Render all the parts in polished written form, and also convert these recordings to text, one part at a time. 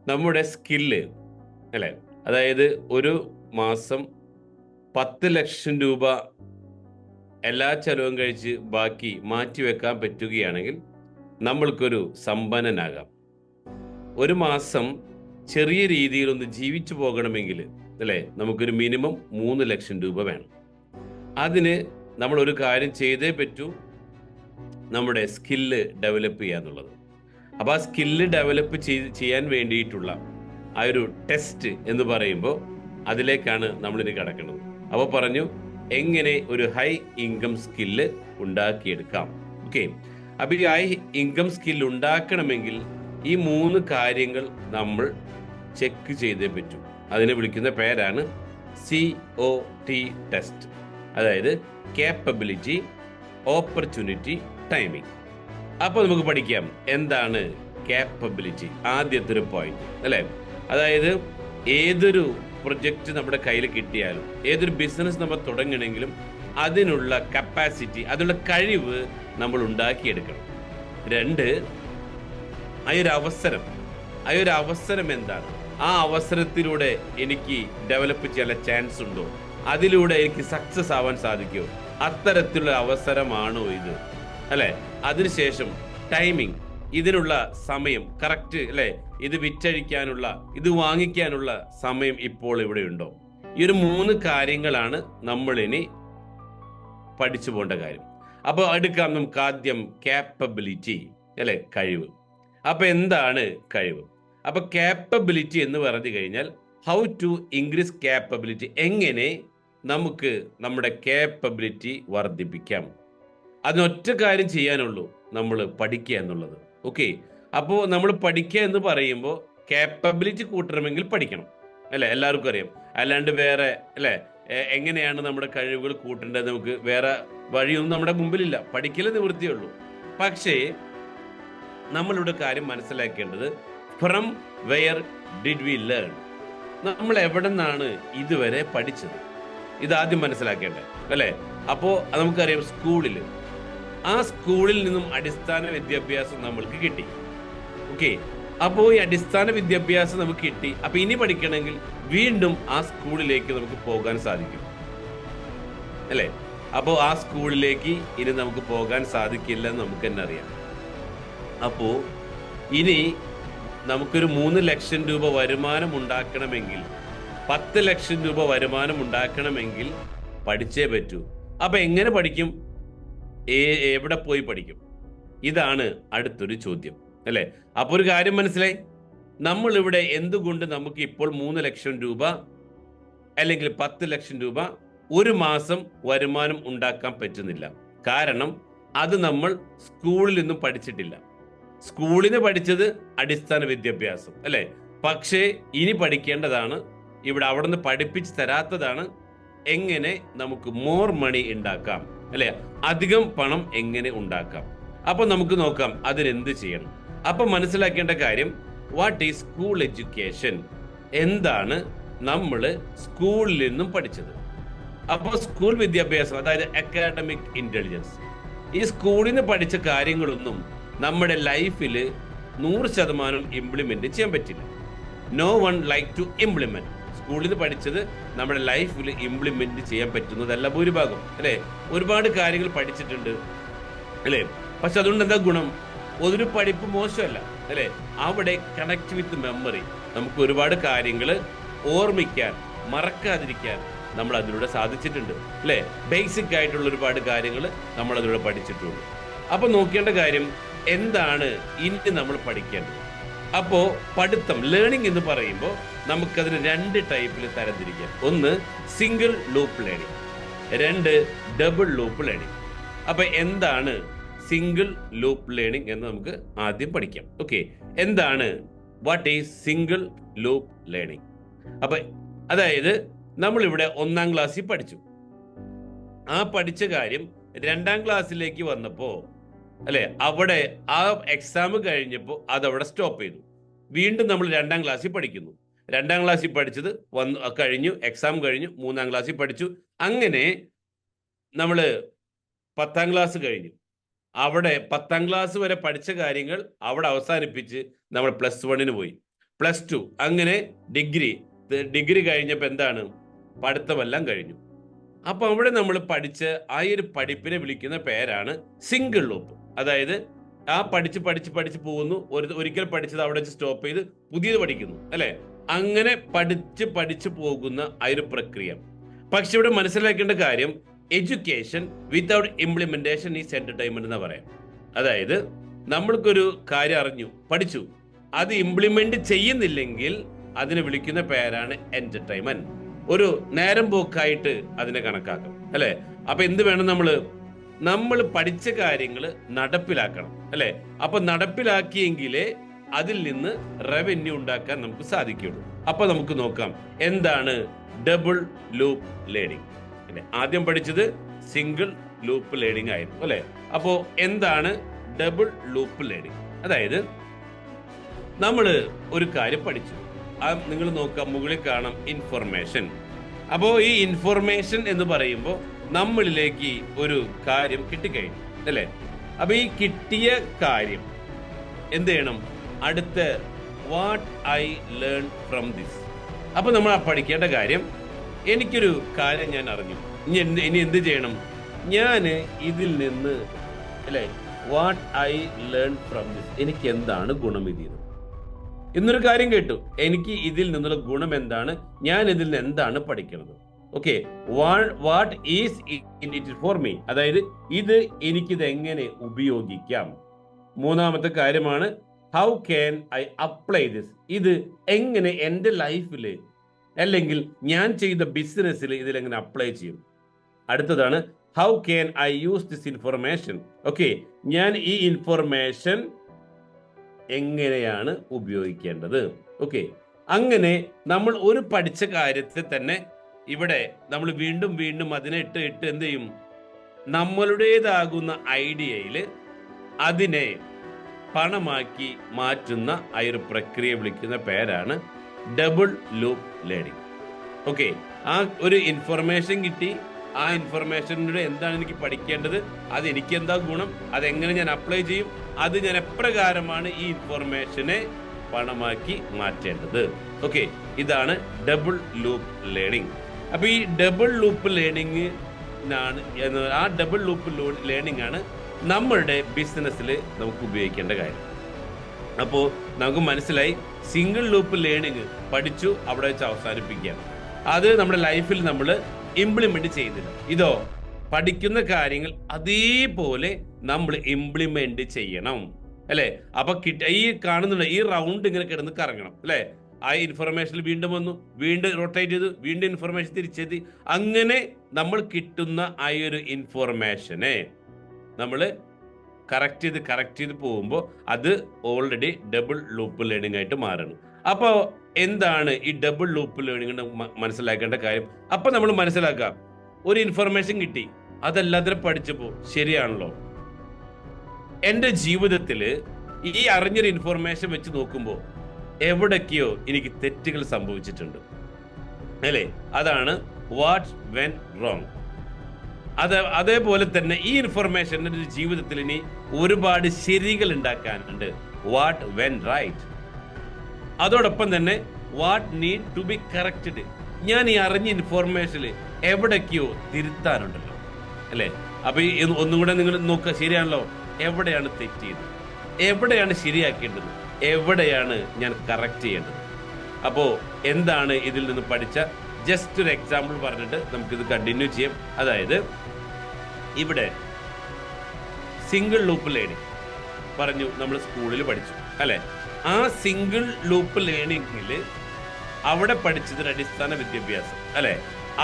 നമ്മുടെ സ്കില്ല് അല്ലേ, അതായത് ഒരു മാസം 10 ലക്ഷം രൂപ എല്ലാ ചെലവും കഴിച്ച് ബാക്കി മാറ്റി വെക്കാൻ പറ്റുകയാണെങ്കിൽ നമ്മൾക്കൊരു സമ്പന്നനാകാം. ഒരു മാസം ചെറിയ രീതിയിലൊന്ന് ജീവിച്ചു പോകണമെങ്കിൽ അല്ലേ, നമുക്കൊരു മിനിമം 3 ലക്ഷം രൂപ വേണം. അതിന് നമ്മൾ ഒരു കാര്യം ചെയ്തേ പറ്റൂ, നമ്മുടെ സ്കില്ല് ഡെവലപ്പ് ചെയ്യുക എന്നുള്ളത്. അപ്പോൾ ആ സ്കില്ല് ഡെവലപ്പ് ചെയ്യാൻ വേണ്ടിയിട്ടുള്ള ആ ഒരു ടെസ്റ്റ് എന്ന് പറയുമ്പോൾ അതിലേക്കാണ് നമ്മളിനി കിടക്കുന്നത്. അപ്പോൾ പറഞ്ഞു എങ്ങനെ ഒരു ഹൈ ഇൻകം സ്കില്ല് ഉണ്ടാക്കിയെടുക്കാം. ഓക്കെ, അപ്പോൾ ഈ ഹൈ ഇൻകം സ്കില്ല് ഉണ്ടാക്കണമെങ്കിൽ ഈ 3 കാര്യങ്ങൾ നമ്മൾ ചെക്ക് ചെയ്തേ പറ്റൂ. അതിനെ വിളിക്കുന്ന പേരാണ് COT ടെസ്റ്റ്. അതായത് കേപ്പബിലിറ്റി, ഓപ്പർച്യൂണിറ്റി, ടൈമിംഗ്. അപ്പോൾ നമുക്ക് പഠിക്കാം എന്താണ് കേപ്പബിലിറ്റി. ആദ്യത്തെ ഒരു പോയിന്റ് അല്ലേ, അതായത് ഏതൊരു പ്രൊജക്റ്റ് നമ്മുടെ കയ്യിൽ കിട്ടിയാലും ഏതൊരു ബിസിനസ് നമ്മൾ തുടങ്ങണമെങ്കിലും അതിനുള്ള കപ്പാസിറ്റി, അതിനുള്ള കഴിവ് നമ്മൾ ഉണ്ടാക്കിയെടുക്കണം. 2, ആ ഒരു അവസരം എന്താണ്, ആ അവസരത്തിലൂടെ എനിക്ക് ഡെവലപ്പ് ചെയ്യാനുള്ള ചാൻസ് ഉണ്ടോ, അതിലൂടെ എനിക്ക് സക്സസ് ആവാൻ സാധിക്കുമോ, അത്തരത്തിലുള്ള അവസരമാണോ ഇത് അല്ലെ. അതിനുശേഷം ടൈമിംഗ്, ഇതിനുള്ള സമയം കറക്റ്റ് അല്ലെ, ഇത് വിറ്റഴിക്കാനുള്ള, ഇത് വാങ്ങിക്കാനുള്ള സമയം ഇപ്പോൾ ഇവിടെ ഉണ്ടോ. ഈ ഒരു 3 കാര്യങ്ങളാണ് നമ്മൾ ഇനി പഠിച്ചു പോകേണ്ട കാര്യം. അപ്പോൾ എടുക്കാം നമുക്ക് ആദ്യം കേപ്പബിലിറ്റി അല്ലെ, കഴിവ്. അപ്പൊ എന്താണ് കഴിവ്? അപ്പൊ കേപ്പബിലിറ്റി എന്ന് പറഞ്ഞു കഴിഞ്ഞാൽ ഹൗ ടു ഇൻക്രീസ് കേപ്പബിലിറ്റി, എങ്ങനെ നമുക്ക് നമ്മുടെ കേപ്പബിലിറ്റി വർദ്ധിപ്പിക്കാം. അതിനൊറ്റ കാര്യം ചെയ്യാനുള്ളൂ, നമ്മൾ പഠിക്കുക എന്നുള്ളത്. ഓക്കെ, അപ്പോൾ നമ്മൾ പഠിക്കുക എന്ന് പറയുമ്പോൾ കേപ്പബിലിറ്റി കൂട്ടണമെങ്കിൽ പഠിക്കണം അല്ലേ, എല്ലാവർക്കും അറിയാം. അല്ലാണ്ട് വേറെ അല്ലേ എങ്ങനെയാണ് നമ്മുടെ കഴിവുകൾ കൂട്ടേണ്ടത്, നമുക്ക് വേറെ വഴിയൊന്നും നമ്മുടെ മുമ്പിലില്ല, പഠിക്കലേ നിവൃത്തിയുള്ളൂ. പക്ഷേ നമ്മളിവിടെ കാര്യം മനസ്സിലാക്കേണ്ടത് from where did we learn, നമ്മൾ എവിടെ നിന്നാണ് ഇതുവരെ പഠിച്ചത്, ഇതാദ്യം മനസ്സിലാക്കേണ്ടത് അല്ലേ. അപ്പോൾ നമുക്കറിയാം ആ സ്കൂളിൽ നിന്നും അടിസ്ഥാന വിദ്യാഭ്യാസം നമ്മൾക്ക് കിട്ടി. ഓക്കെ, അപ്പോൾ ഈ അടിസ്ഥാന വിദ്യാഭ്യാസം നമുക്ക് കിട്ടി. അപ്പൊ ഇനി പഠിക്കണമെങ്കിൽ വീണ്ടും ആ സ്കൂളിലേക്ക് നമുക്ക് പോകാൻ സാധിക്കും അല്ലേ. അപ്പോൾ ആ സ്കൂളിലേക്ക് ഇനി നമുക്ക് പോകാൻ സാധിക്കില്ല എന്ന് നമുക്ക് തന്നെ അറിയാം. അപ്പോൾ ഇനി നമുക്കൊരു 3 ലക്ഷം രൂപ വരുമാനം ഉണ്ടാക്കണമെങ്കിൽ, 10 ലക്ഷം രൂപ വരുമാനം ഉണ്ടാക്കണമെങ്കിൽ പഠിച്ചേ പറ്റൂ. അപ്പൊ എങ്ങനെ പഠിക്കും, എവിടെ പോയി പഠിക്കും, ഇതാണ് അടുത്തൊരു ചോദ്യം അല്ലെ. അപ്പൊ ഒരു കാര്യം മനസ്സിലായി, നമ്മൾ ഇവിടെ എന്തുകൊണ്ട് നമുക്ക് ഇപ്പോൾ 3 ലക്ഷം രൂപ അല്ലെങ്കിൽ 10 ലക്ഷം രൂപ ഒരു മാസം വരുമാനം ഉണ്ടാക്കാൻ പറ്റുന്നില്ല? കാരണം അത് നമ്മൾ സ്കൂളിൽ നിന്നും പഠിച്ചിട്ടില്ല. സ്കൂളിന് പഠിച്ചത് അടിസ്ഥാന വിദ്യാഭ്യാസം അല്ലെ, പക്ഷേ ഇനി പഠിക്കേണ്ടതാണ്, ഇവിടെ അവിടെ നിന്ന് പഠിപ്പിച്ച് തരാത്തതാണ് എങ്ങനെ നമുക്ക് മോർ മണി ഉണ്ടാക്കാം അല്ലെ, അധികം പണം എങ്ങനെ ഉണ്ടാക്കാം. അപ്പൊ നമുക്ക് നോക്കാം അതിനെന്ത് ചെയ്യണം. അപ്പൊ മനസ്സിലാക്കേണ്ട കാര്യം, വാട്ട് ഈസ് സ്കൂൾ എഡ്യൂക്കേഷൻ, എന്താണ് നമ്മൾ സ്കൂളിൽ നിന്നും പഠിച്ചത്. അപ്പോൾ സ്കൂൾ വിദ്യാഭ്യാസം അതായത് അക്കാഡമിക് ഇന്റലിജൻസ്, ഈ സ്കൂളിൽ നിന്ന് പഠിച്ച കാര്യങ്ങളൊന്നും നമ്മുടെ ലൈഫിൽ 100% ഇംപ്ലിമെന്റ് ചെയ്യാൻ പറ്റില്ല. No one like to implement. സ്കൂളിൽ നിന്ന് പഠിച്ചത് നമ്മുടെ ലൈഫിൽ ഇംപ്ലിമെന്റ് ചെയ്യാൻ പറ്റുന്നതല്ല ഭൂരിഭാഗം അല്ലെ. ഒരുപാട് കാര്യങ്ങൾ പഠിച്ചിട്ടുണ്ട് അല്ലെ, പക്ഷെ അതുകൊണ്ട് എന്താ ഗുണം, ഒരു പഠിപ്പ് മോശമല്ല അല്ലെ, അവിടെ കണക്ട് വിത്ത് മെമ്മറി, നമുക്ക് ഒരുപാട് കാര്യങ്ങൾ ഓർമ്മിക്കാൻ, മറക്കാതിരിക്കാൻ നമ്മൾ അതിലൂടെ സാധിച്ചിട്ടുണ്ട് അല്ലെ. ബേസിക് ആയിട്ടുള്ള ഒരുപാട് കാര്യങ്ങൾ നമ്മൾ അതിലൂടെ പഠിച്ചിട്ടുണ്ട്. അപ്പൊ നോക്കേണ്ട കാര്യം എന്താണ് ഇനി നമ്മൾ പഠിക്കേണ്ടത്. അപ്പോ പഠിത്തം, ലേണിംഗ് എന്ന് പറയുമ്പോൾ നമുക്കതിന് 2 ടൈപ്പിൽ തരംതിരിക്കാം. ഒന്ന് single loop learning, 2 double loop learning. അപ്പൊ എന്താണ് സിംഗിൾ ലൂപ്പ് ലേണിംഗ് എന്ന് നമുക്ക് ആദ്യം പഠിക്കാം. ഓക്കെ, എന്താണ്, what is single loop learning? അപ്പൊ അതായത് നമ്മളിവിടെ 1-ാം ക്ലാസ്സിൽ പഠിച്ചു, ആ പഠിച്ച കാര്യം 2-ാം ക്ലാസ്സിലേക്ക് വന്നപ്പോ അല്ലെ, അവിടെ ആ എക്സാം കഴിഞ്ഞപ്പോൾ അതവിടെ സ്റ്റോപ്പ് ചെയ്തു. വീണ്ടും നമ്മൾ 2-ാം ക്ലാസ്സിൽ പഠിക്കുന്നു. 2-ാം ക്ലാസ്സിൽ പഠിച്ചത് കഴിഞ്ഞു, എക്സാം കഴിഞ്ഞു, 3-ാം ക്ലാസ്സിൽ പഠിച്ചു. അങ്ങനെ നമ്മൾ 10-ാം ക്ലാസ് കഴിഞ്ഞു. അവിടെ 10-ാം ക്ലാസ് വരെ പഠിച്ച കാര്യങ്ങൾ അവിടെ അവസാനിപ്പിച്ച് നമ്മൾ +1 പോയി. +2 അങ്ങനെ ഡിഗ്രി കഴിഞ്ഞപ്പോൾ എന്താണ്, പഠിത്തമെല്ലാം കഴിഞ്ഞു. അപ്പൊ അവിടെ നമ്മൾ പഠിച്ച ആ ഒരു പഠിപ്പിനെ വിളിക്കുന്ന പേരാണ് സിംഗിൾ ലൂപ്പ്. അതായത് ആ പഠിച്ച് പോകുന്നു, ഒരിക്കൽ പഠിച്ചത് അവിടെ വെച്ച് സ്റ്റോപ്പ് ചെയ്ത് പുതിയത് പഠിക്കുന്നു, അല്ലെ? അങ്ങനെ പഠിച്ച് പോകുന്ന ആ ഒരു പ്രക്രിയ. പക്ഷെ ഇവിടെ മനസ്സിലാക്കേണ്ട കാര്യം, education without implementation is entertainment എന്ന് പറയാം. അതായത് നമ്മൾക്കൊരു കാര്യം അറിഞ്ഞു, പഠിച്ചു, അത് ഇംപ്ലിമെന്റ് ചെയ്യുന്നില്ലെങ്കിൽ അതിനെ വിളിക്കുന്ന പേരാണ് എന്റർടൈൻമെന്റ്. ഒരു നേരം പോക്കായിട്ട് അതിനെ കണക്കാക്കും, അല്ലെ? അപ്പൊ എന്ത് വേണം, നമ്മൾ പഠിച്ച കാര്യങ്ങൾ നടപ്പിലാക്കണം, അല്ലെ? അപ്പൊ നടപ്പിലാക്കിയെങ്കിലേ അതിൽ നിന്ന് റവന്യൂ ഉണ്ടാക്കാൻ നമുക്ക് സാധിക്കുള്ളൂ. അപ്പൊ നമുക്ക് നോക്കാം എന്താണ് ഡബിൾ ലൂപ്പ് ലേണിംഗ്. അല്ലെ, ആദ്യം പഠിച്ചത് സിംഗിൾ ലൂപ്പ് ലേണിംഗ് ആയിരുന്നു, അല്ലെ? അപ്പോ എന്താണ് ഡബിൾ ലൂപ്പ് ലേണിംഗ്? അതായത് നമ്മൾ ഒരു കാര്യം പഠിച്ചു, നിങ്ങൾ നോക്കാം, മുകളിൽ കാണാം ഇൻഫർമേഷൻ. അപ്പോൾ ഈ ഇൻഫർമേഷൻ എന്ന് പറയുമ്പോൾ നമ്മളിലേക്ക് ഒരു കാര്യം കിട്ടിക്കഴിഞ്ഞു, അല്ലേ? അപ്പൊ ഈ കിട്ടിയ കാര്യം എന്ത് ചെയ്യണം, അടുത്ത what I learn from this. അപ്പൊ നമ്മൾ പഠിക്കേണ്ട കാര്യം, എനിക്കൊരു കാര്യം ഞാൻ അറിഞ്ഞു, ഇനി എന്ത് ചെയ്യണം, ഞാൻ ഇതിൽ നിന്ന്, അല്ലെ, what I learn from this, എനിക്ക് എന്താണ് ഗുണം ഇതിൽ നിന്ന് എന്നൊരു കാര്യം കേട്ടു, എനിക്ക് ഇതിൽ നിന്നുള്ള ഗുണം എന്താണ്, ഞാൻ ഇതിൽ നിന്ന് എന്താണ് പഠിക്കുന്നത്. Okay, what is it for me, അതായത് ഇത് എനിക്കിത് എങ്ങനെ ഉപയോഗിക്കാം. മൂന്നാമത്തെ കാര്യമാണ് how can I apply this, ഇത് എങ്ങനെ എൻ്റെ ലൈഫിൽ അല്ലെങ്കിൽ ഞാൻ ചെയ്ത ബിസിനസ്സിൽ ഇതിലെങ്ങനെ അപ്ലൈ ചെയ്യും. അടുത്തതാണ് how can I use this information, okay, ഞാൻ ഈ ഇൻഫർമേഷൻ എങ്ങനെയാണ് ഉപയോഗിക്കേണ്ടത്. ഓക്കെ, അങ്ങനെ നമ്മൾ ഒരു പഠിച്ച കാര്യത്തെ തന്നെ ഇവിടെ നമ്മൾ വീണ്ടും വീണ്ടും അതിനെ ഇട്ട് എന്ത് ചെയ്യും, നമ്മളുടേതാകുന്ന ഐഡിയയിൽ അതിനെ പണമാക്കി മാറ്റുന്ന ആ ഒരു പ്രക്രിയ വിളിക്കുന്ന പേരാണ് ഡബിൾ ലൂപ്പ് ലേണിംഗ്. ഓക്കെ, ആ ഒരു ഇൻഫർമേഷൻ കിട്ടി, ആ ഇൻഫർമേഷനിലൂടെ എന്താണ് എനിക്ക് പഠിക്കേണ്ടത്, അത് എനിക്ക് എന്താ ഗുണം, അതെങ്ങനെ ഞാൻ അപ്ലൈ ചെയ്യും, അത് ഞാൻ എപ്രകാരമാണ് ഈ ഇൻഫർമേഷനെ പണമാക്കി മാറ്റേണ്ടത്. ഓക്കെ, ഇതാണ് ഡബിൾ ലൂപ്പ് ലേണിംഗ്. അപ്പൊ ഈ ഡബിൾ ലൂപ്പ് ലേണിംഗ് ആ ഡബിൾ ലൂപ്പ് ലേണിംഗ് ആണ് നമ്മളുടെ ബിസിനസ്സിൽ നമുക്ക് ഉപയോഗിക്കേണ്ട കാര്യം. അപ്പോൾ നമുക്ക് മനസ്സിലായി, സിംഗിൾ ലൂപ്പ് ലേണിംഗ് പഠിച്ചു, അവിടെ വെച്ച് അവസാനിപ്പിക്കുക, അത് നമ്മുടെ ലൈഫിൽ നമ്മൾ ഇംപ്ലിമെന്റ് ചെയ്യുന്നില്ല. ഇതോ, പഠിക്കുന്ന കാര്യങ്ങൾ അതേപോലെ നമ്മൾ ഇംപ്ലിമെന്റ് ചെയ്യണം, അല്ലെ? അപ്പൊ ഈ കാണുന്നുണ്ട്, ഈ റൗണ്ട് ഇങ്ങനെ കിടന്ന് കറങ്ങണം, അല്ലെ? ആ ഇൻഫർമേഷൻ വീണ്ടും വന്നു, വീണ്ടും റൊട്ടേറ്റ് ചെയ്തു, വീണ്ടും ഇൻഫർമേഷൻ തിരിച്ചെത്തി, അങ്ങനെ നമ്മൾ കിട്ടുന്ന ആ ഒരു ഇൻഫർമേഷനെ നമ്മൾ കറക്റ്റ് ചെയ്ത് പോകുമ്പോൾ അത് ഓൾറെഡി ഡബിൾ ലൂപ്പ് ലേണിംഗ് ആയിട്ട് മാറണം. അപ്പോൾ എന്താണ് ഈ ഡബിൾ ലൂപ്പ് ലേണിംഗ് മനസ്സിലാക്കേണ്ട കാര്യം? അപ്പൊ നമ്മൾ മനസ്സിലാക്കാം, ഒരു ഇൻഫർമേഷൻ കിട്ടി, അതല്ലാതെ പഠിച്ചപ്പോൾ ശരിയാണല്ലോ, എൻ്റെ ജീവിതത്തിൽ ഈ അറിഞ്ഞൊരു ഇൻഫർമേഷൻ വെച്ച് നോക്കുമ്പോൾ എവിടൊക്കെയോ എനിക്ക് തെറ്റുകൾ സംഭവിച്ചിട്ടുണ്ട്, അല്ലേ? അതാണ് വാട്ട് വെന്റ് റോങ്. അതേപോലെ തന്നെ ഈ ഇൻഫർമേഷൻ എൻ്റെ ജീവിതത്തിൽ ഇനി ഒരുപാട് ശരികൾ ഉണ്ടാക്കാനുണ്ട്, വാട്ട് വെന്റ് റൈറ്റ്. അതോടൊപ്പം തന്നെ what need to be corrected, ഞാൻ ഈ അറിഞ്ഞ ഇൻഫോർമേഷനിൽ എവിടേക്കോ തിരുത്താനുണ്ടല്ലോ, അല്ലേ? അപ്പൊ ഈ ഒന്നും കൂടെ നിങ്ങൾ നോക്കുക, ശരിയാണല്ലോ, എവിടെയാണ് തെറ്റ് ചെയ്തത്, എവിടെയാണ് ശരിയാക്കേണ്ടത്, എവിടെയാണ് ഞാൻ കറക്റ്റ് ചെയ്യേണ്ടത്. അപ്പോ എന്താണ് ഇതിൽ നിന്ന് പഠിച്ച ജസ്റ്റ് ഒരു എക്സാമ്പിൾ പറഞ്ഞിട്ട് നമുക്കിത് കണ്ടിന്യൂ ചെയ്യാം. അതായത് ഇവിടെ സിംഗിൾ ലൂപ്പ് ലേണിംഗ് പറഞ്ഞു, നമ്മൾ സ്കൂളിൽ പഠിച്ചു, അല്ലെ? ആ സിംഗിൾ ലൂപ്പ് ലേണിംഗിൽ അവിടെ പഠിച്ചത് അടിസ്ഥാന വിദ്യാഭ്യാസം, അല്ലെ?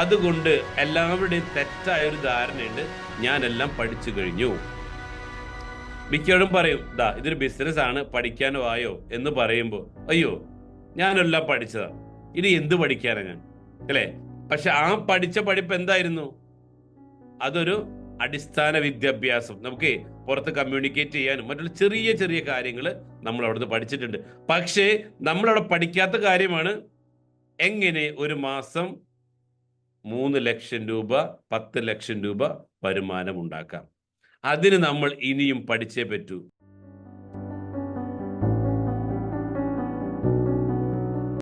അതുകൊണ്ട് എല്ലാവരുടെയും തെറ്റായ ഒരു ധാരണയുണ്ട്, ഞാനെല്ലാം പഠിച്ചു കഴിഞ്ഞു. മിക്കവരും പറയും, ഇതൊരു ബിസിനസ് ആണ്, പഠിക്കാനോ ആയോ എന്ന് പറയുമ്പോൾ, അയ്യോ ഞാനെല്ലാം പഠിച്ചതാ, ഇനി എന്ത് പഠിക്കാനാ ഞാൻ, അല്ലേ? പക്ഷെ ആ പഠിച്ച പഠിപ്പ് എന്തായിരുന്നു? അതൊരു അടിസ്ഥാന വിദ്യാഭ്യാസം. നമുക്ക് പുറത്ത് കമ്മ്യൂണിക്കേറ്റ് ചെയ്യാനും മറ്റുള്ള ചെറിയ ചെറിയ കാര്യങ്ങൾ നമ്മൾ അവിടുന്ന് പഠിച്ചിട്ടുണ്ട്. പക്ഷേ നമ്മളവിടെ പഠിക്കാത്ത കാര്യമാണ് എങ്ങനെ ഒരു മാസം 3 ലക്ഷം രൂപ 10 ലക്ഷം രൂപ വരുമാനം ഉണ്ടാക്കാം. അതിന് നമ്മൾ ഇനിയും പഠിച്ചേ പറ്റൂ.